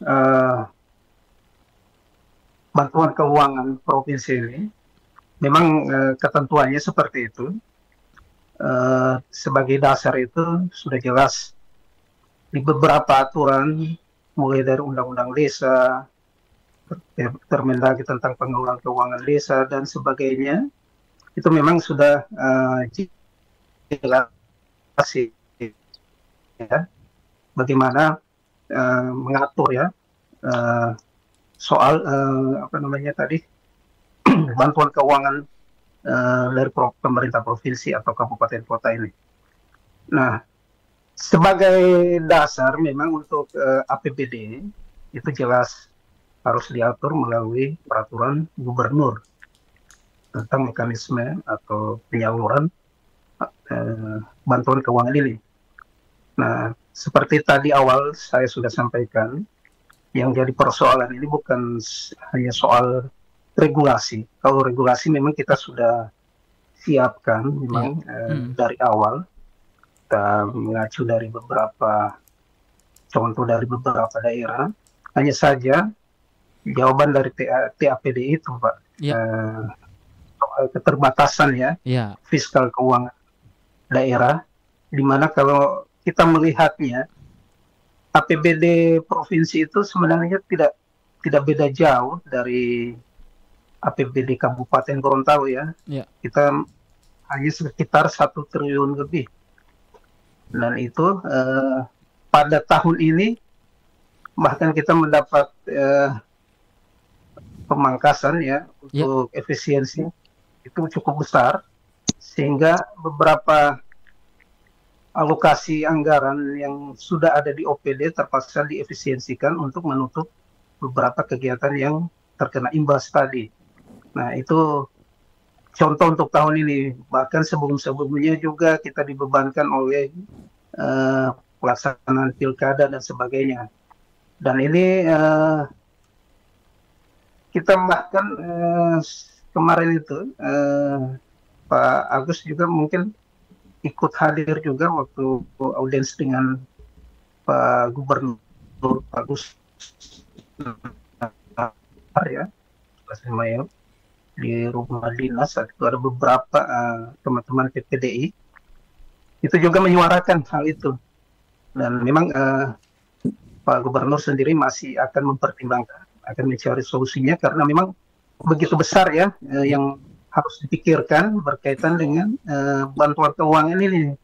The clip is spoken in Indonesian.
eh, bantuan keuangan provinsi ini, memang ketentuannya seperti itu. Sebagai dasar itu sudah jelas di beberapa aturan, mulai dari Undang-Undang Desa, Permendagri tentang pengelolaan keuangan desa dan sebagainya, itu memang sudah jelas ya, bagaimana mengatur ya soal apa namanya tadi bantuan keuangan dari pemerintah provinsi atau kabupaten kota ini. Nah, sebagai dasar memang untuk APBD itu jelas harus diatur melalui peraturan gubernur tentang mekanisme atau penyaluran bantuan keuangan ini. Nah, seperti tadi awal saya sudah sampaikan, yang jadi persoalan ini bukan hanya soal regulasi. Kalau regulasi memang kita sudah siapkan memang dari awal. Kita mengacu dari beberapa contoh dari beberapa daerah. Hanya saja jawaban dari TAPD itu, Pak, soal keterbatasan ya, fiskal keuangan daerah, di mana kalau kita melihatnya APBD provinsi itu sebenarnya tidak beda jauh dari APBD Kabupaten Gorontalo ya. Kita hanya sekitar 1 triliun lebih. Dan itu pada tahun ini bahkan kita mendapat pemangkasan ya untuk efisiensi itu cukup besar, sehingga beberapa alokasi anggaran yang sudah ada di OPD terpaksa diefisiensikan untuk menutup beberapa kegiatan yang terkena imbas tadi. Nah, itu contoh untuk tahun ini. Bahkan sebelum-sebelumnya juga kita dibebankan oleh pelaksanaan pilkada dan sebagainya. Dan ini kita bahkan kemarin itu Pak Agus juga mungkin ikut hadir juga waktu audiens dengan Pak Gubernur Pak Agus ya, di rumah dinas. Itu ada beberapa teman-teman PPDI itu juga menyuarakan hal itu, dan memang Pak Gubernur sendiri masih akan mempertimbangkan, akan mencari solusinya, karena memang begitu besar ya yang harus dipikirkan berkaitan dengan bantuan keuangan ini.